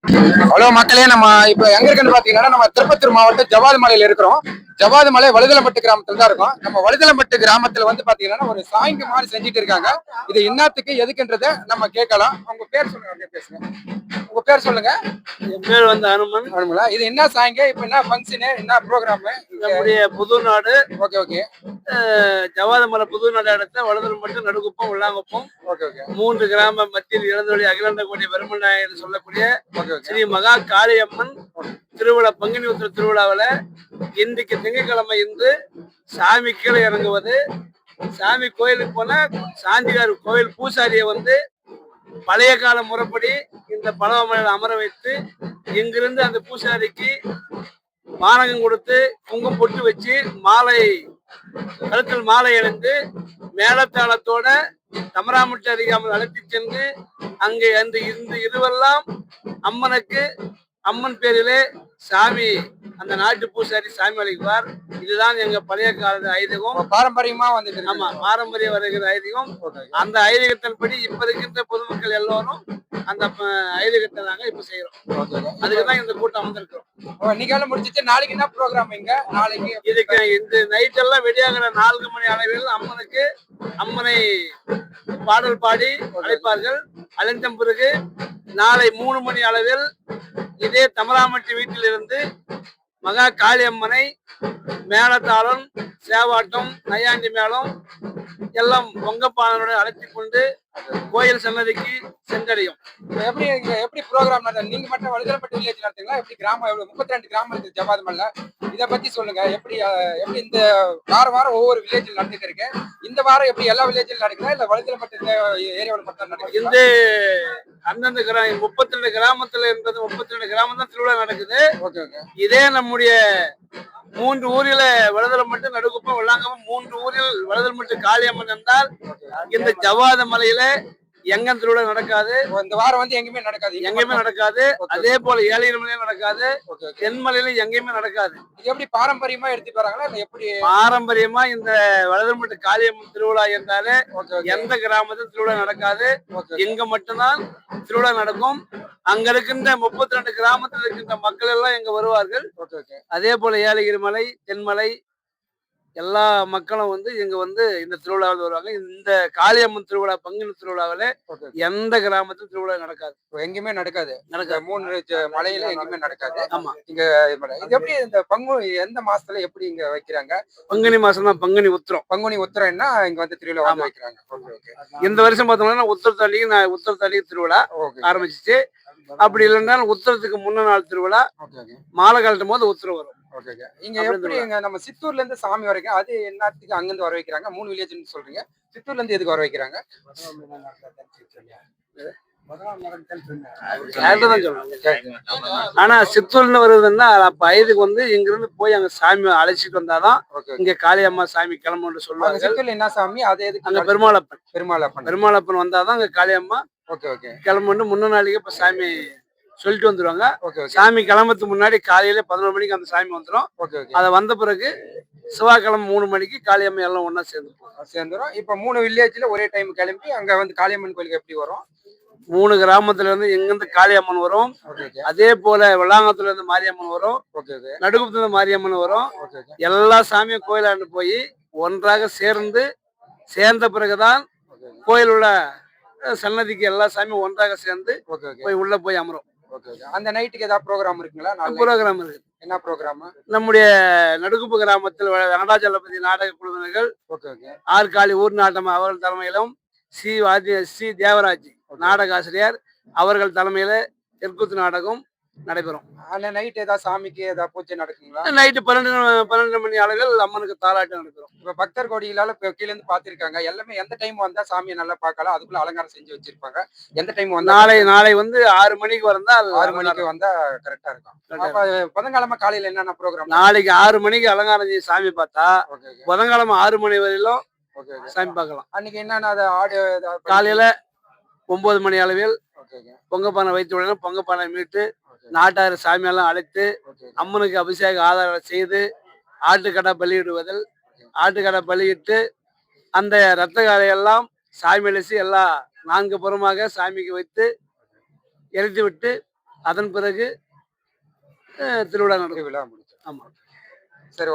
Hello மக்களே, நம்ம இப்ப எங்க இருக்குன்னு பாத்தீங்கன்னா நம்ம திருப்பத்தூர் மாவட்டம் ஜவாது மலையில இருக்கிறோம். ஜவாது மலை வழுதலம்பட்டு கிராமத்துல தான் இருக்கும். நம்ம வழுதலம்பட்டு கிராமத்துல வந்து பாத்தீங்கன்னா ஒரு சாய்ங்க மாதிரி செஞ்சுட்டு இருக்காங்க. இது என்னத்துக்கு எதுக்குன்றத நம்ம கேட்கலாம். உங்க பேர் சொல்லுங்க, அப்படியே பேசுங்க. உங்க பேர் சொல்லுங்க. என் பேர் வந்து அனுமன். அனுமலா, இது என்ன சாய்ங்க? இப்ப என்ன ஃபங்க்ஷனு, என்ன ப்ரோக்ராம்? நம்முடைய புதுநாடு ஓகே ஓகே ஜவாது மலை புதுநாடு இடத்த வழுதலம்பட்டு, நடுக்குப்பம், உள்ளாங்குப்பம் ஓகே ஓகே 3 கிராம மத்தியில் இழந்தொழி அகிலாண்ட கோடி பெருமநாயகர் சொல்லக்கூடிய ஓகே ஸ்ரீ மகா காளியம்மன் திருவிழா, பங்குனி உத்திர திருவிழாவில் இன்றைக்கு திங்கட்கிழமை இன்று சாமி கீழே இறங்குவது. சாமி கோயிலுக்கு போனா சாந்திகார் கோயில் பூசாரியை வந்து பழைய கால முறைப்படி இந்த பலவமலையில் அமர வைத்து இங்கிருந்து அந்த பூசாரிக்கு வானகம் கொடுத்து குங்கம் பொட்டு வச்சு மாலை கழுத்தில் மாலை அணிந்து மேலத்தாளத்தோட தமராமட்டு அறியாமல் அழைத்து சென்று அங்கே அந்த இருவெல்லாம் அம்மனுக்கு அம்மன் பேரிலே சாமி அந்த நாட்டு பூசாரி சாமி அழைப்பார். இதுதான் எங்க பழைய கால ஐதீகம், பாரம்பரியமா வந்துட்டு. ஆமா, பாரம்பரிய வருகிற ஐதீகம். அந்த ஐதீகத்தின்படி இப்ப இருக்கின்ற பொதுமக்கள் எல்லோரும் அந்த ஐதீகத்தை நாங்க இப்ப செய்யறோம். அதுக்குதான் இந்த கூட்டம் வந்திருக்கிறோம். இன்னைக்கு முடிச்சிட்டு நாளைக்கு என்ன ப்ரோக்ராம்? இங்க நாளைக்கு இதுக்கு இந்த நைட் எல்லாம் வெடியாகிற 4 மணி அளவில் அம்மனை பாடல் பாடி அழைப்பார்கள். அழைத்த பிறகு நாளை 3 மணி அளவில் இதே தமராமட்டி வீட்டிலிருந்து மகா காளியம்மனை மேளதாளம், சேவாட்டம், நையாண்டி மேளம் எல்லாம் பொங்கப்பாளனுடன் அழைத்து கொண்டு கோயில் சன்னதிக்கு சென்றடையும். எப்படி ப்ரோக்ராம் நடந்தது? நீங்க மட்டும் வழுதலம்பட்டு வில்லேஜ் நடத்துங்களா? எப்படி கிராமம் 32 கிராமம் இருக்கு ஜவாது மலைல. இதை பத்தி சொல்லுங்க. எப்படி இந்த வாரம் ஒவ்வொரு வில்லேஜில் நடந்துட்டு இருக்கு. இந்த வாரம் எப்படி எல்லா வில்லேஜிலும் நடக்குதா, இல்ல வழுதலம்பட்டு ஏரியாவில் மட்டும் நடக்குது? இந்த அந்தந்த 32 கிராமத்துல இருந்தது 32 கிராமம் தான் திருவிழா நடக்குது. இதே நம்முடைய 3 ஊரில வழுதலம்பட்டு, நடுக்குப்பம், வெள்ளாங்கப்பம் 3 ஊரில் வழுதலம்பட்டு காளியம்மன் என்றால் இந்த ஜவாது மலையில எங்க திருவிழா நடக்காது. இந்த வாரம் வந்து எங்கேயுமே நடக்காது. அதே போல ஏழையர் மலையில நடக்காது, தென்மலையில எங்கேயுமே நடக்காது. எப்படி பாரம்பரியமா எடுத்துட்டு வராங்களா, எப்படி பாரம்பரியமா இந்த வழுதலம்பட்டு காளியம்மன் திருவிழா என்றாலே எந்த கிராமத்தில் திருவிழா நடக்காது. இங்க மட்டும்தான் திருவிழா நடக்கும். அங்க இருக்கின்ற 32 கிராமத்தில் இருக்கின்ற மக்கள் எல்லாம் இங்க வருவார்கள். அதே போல ஏலகிரி மலை, தென்மலை எல்லா மக்களும் வந்து இங்க வந்து இந்த திருவிழாவில் வருவாங்க. இந்த காளியம்மன் திருவிழா, பங்குனி திருவிழாவில எந்த கிராமத்தில் திருவிழா நடக்காது, எங்கேயுமே நடக்காது. 3 மலையில எங்கேயுமே நடக்காது. ஆமா, இங்க இது எப்படி இந்த எந்த மாசத்துல எப்படி இங்க வைக்கிறாங்க? பங்குனி மாசம் தான், பங்குனி உத்திரம்னா இங்க வந்து திருவிழா வைக்கிறாங்க. இந்த வருஷம் பார்த்தோம்னா உத்திரத்தாளிக்கு திருவிழா ஆரம்பிச்சிச்சு. அப்படி இல்லைன்னா உத்திரத்துக்கு முன்ன நாள் திருவிழா, மாலை கழட்டும் போது உத்திரம் வரும். இங்க எப்படி நம்ம சித்தூர்ல இருந்து சாமி வரைக்கும் அது என்னத்துக்கு அங்கிருந்து வர வைக்கிறாங்க? 3 வில்லேஜ்னு சொல்றீங்க, சித்தூர்ல இருந்து எதுக்கு வர வைக்கிறாங்க? ஆனா சித்தூர்ல வருதுன்னா அப்ப ஐதுக்கு வந்து இங்க இருந்து போய் அங்க சாமி அழைச்சிட்டு வந்தாதான் இங்க காளியம்மா சாமி கிளம்புன்னு சொல்லுவாங்க. சித்தூர்ல என்ன சாமி? அது எதுக்கு? அங்க பெருமாளப்பன் வந்தாதான் அங்க காளியம்மா கிளம்புன்னு முன்ன நாளைக்கு இப்ப சாமி சொல்லிட்டு வந்துருவாங்க. சாமி கிளம்புறதுக்கு முன்னாடி காலையில 11 மணிக்கு அந்த சாமி வந்துடும். அதை வந்த பிறகு செவ்வாய்க்கிழமை 3 மணிக்கு காளியம்மா எல்லாம் ஒன்னா சேர்ந்துரும். இப்ப 3 வில்லேஜ்ல ஒரே டைம் கிளம்பி அங்க வந்து காளியம்மன் கோயிலுக்கு எப்படி வரும்? 3 கிராமத்துல இருந்து எங்கிருந்து காளியம்மன் வரும். அதே போல வெள்ளாங்கத்துல இருந்து மாரியம்மன் வரும், நடுக்குப்பத்துல இருந்து மாரியம்மன் வரும். எல்லா சாமியும் கோயிலாண்டு போய் ஒன்றாக சேர்ந்த பிறகுதான் கோயில் உள்ள சன்னதிக்கு எல்லா சாமியும் ஒன்றாக சேர்ந்து போய் உள்ள போய் அமரும். அந்த நைட்டுக்கு ஏதாவது ப்ரோக்ராம் இருக்குங்களா? ப்ரோக்ராம் இருக்கு. என்ன ப்ரோக்ராம்? நம்முடைய நடுக்குப்பு கிராமத்தில் வெங்கடாச்சலபதி நாடக குழுவினர்கள் ஆற்காலி ஊர் நாட்டம் அவர்கள் தலைமையிலும் சி தேவராஜ் நாடக ஆசிரியர் அவர்கள் தலைமையில தெற்குத்து நாடகம் நடைபெறும். நைட் ஏதாவது சாமிக்கு ஏதாவது பூஜை நடக்குங்களா? நைட்டு 12 மணி அளவில் அம்மனுக்கு தாலாட்டம் நடைபெறும். இப்ப பக்தர் கோடிகளால கீழே இருந்து பாத்திருக்காங்க. எல்லாமே எந்த டைம் வந்தா சாமியை நல்லா பார்க்கலாம், அதுக்குள்ள அலங்காரம் செஞ்சு வச்சிருப்பாங்க. எந்த டைம் வந்தா? நாளை வந்து 6 மணிக்கு வந்தால் 6 மணிக்கு வந்தா கரெக்டா இருக்கும். புதன்கிழமை காலையில என்னென்ன ப்ரோக்ராம்? நாளைக்கு 6 மணிக்கு அலங்காரம் செய்ய சாமி பார்த்தா புதன்கிழமை 6 மணி வரையிலும் சாமி பார்க்கலாம். அன்னைக்கு என்னன்னா ஆடு காலையில 9 மணி அளவில் பொங்கப்பானை வைத்த உடனே பொங்கப்பானை மீட்டு நாட்டாறு சாமியெல்லாம் அழைத்து அம்மனுக்கு அபிஷேக ஆதாரம் செய்து ஆட்டுக்கடை பலியிடுவதில் ஆட்டுக்கடை பலியிட்டு அந்த இரத்த காலையெல்லாம் சாமி அழைச்சி எல்லா 4 புறமாக சாமிக்கு வைத்து எரித்து விட்டு அதன் பிறகு திருவிழா நடக்கும். திருவிழா முடிச்சு. ஆமா. சரி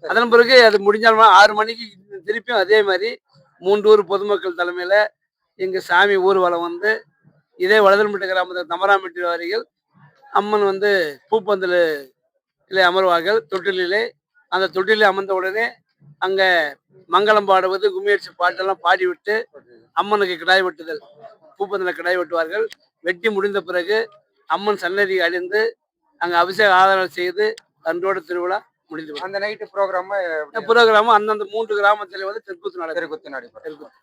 அதன் பிறகு அது முடிஞ்சாலும் 6 மணிக்கு திருப்பியும் அதே மாதிரி 3 ஊர் பொதுமக்கள் தலைமையில எங்க சாமி ஊர்வலம் வந்து இதே வலதல்பட்டு கிராமத்தில் தமராம்பட்டி வாரிகள் அம்மன் வந்து பூப்பந்தலிலே அமர்வார்கள் தொட்டிலே. அந்த தொட்டிலே அமர்ந்த உடனே அங்க மங்களம் பாடுவது கும்மியடிச்சு பாட்டெல்லாம் பாடிவிட்டு அம்மனுக்கு கிடாய் வெட்டுதல், பூப்பந்தல கிடாய் வெட்டுவார்கள். வெட்டி முடிந்த பிறகு அம்மன் சன்னதி அழிந்து அங்க அபிஷேக ஆராதனை செய்து அன்றோட திருவிழா முடிந்து அந்த நைட்டு ப்ரோக்ராம் அந்தந்த 3 கிராமத்துல வந்து தெருக்கூத்து நடக்கும். தெருக்கூத்து நடைபெறும்.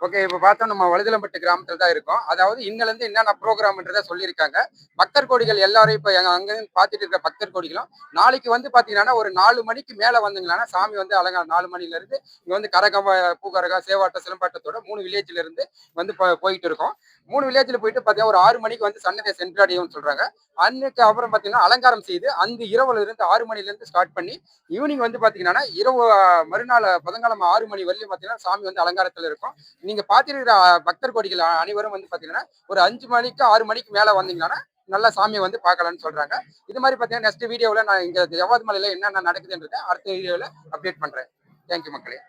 ஓகே, இப்ப பார்த்தோம் நம்ம வழுதலம்பட்டு கிராமத்துல தான் இருக்கோம். அதாவது இன்னல இருந்து என்னென்ன ப்ரோக்ராம்ன்றத சொல்லியிருக்காங்க. பக்தர் கோடிகள் எல்லாரும் இப்ப அங்க பாத்துட்டு இருக்க பக்தர் கோடிகளும் நாளைக்கு வந்து பாத்தீங்கன்னா ஒரு 4 மணிக்கு மேல வந்தீங்கன்னா சாமி வந்து அழகா 4 மணில இருந்து இங்க வந்து கரகம், பூக்கரகம், சேவாட்டம், சிலம்பாட்டத்தோட 3 வில்லேஜ்ல இருந்து வந்து போயிட்டு இருக்கோம். 3 வில்லேஜ்ல போயிட்டு பாத்தீங்கன்னா ஒரு 6 மணிக்கு வந்து சன்னதியை சென்றடையும் சொல்றாங்க. அன்னைக்கு அப்புறம் பாத்தீங்கன்னா அலங்காரம் செய்து அந்த இரவுல இருந்து 6 மணில இருந்து ஸ்டார்ட் பண்ணி ஈவினிங் வந்து பாத்தீங்கன்னா இரவு மறுநாள் புதன்கிழமை 6 மணி வரையும் பாத்தீங்கன்னா சாமி வந்து அலங்காரத்துல இருக்கும். நீங்க பாத்திருக்கிற பக்தர் கோடிகள் அனைவரும் வந்து பாத்தீங்கன்னா ஒரு 5 மணிக்கு 6 மணிக்கு மேல வந்தீங்கன்னா நல்லா சாமியை வந்து பார்க்கலாம்னு சொல்றாங்க. இது மாதிரி பாத்தீங்கன்னா நெக்ஸ்ட் வீடியோவில் நான் இங்க ஜவாது மலையில என்னென்ன நடக்குதுன்றதை அடுத்த வீடியோவில் அப்டேட் பண்றேன். தேங்க்யூ மக்களே.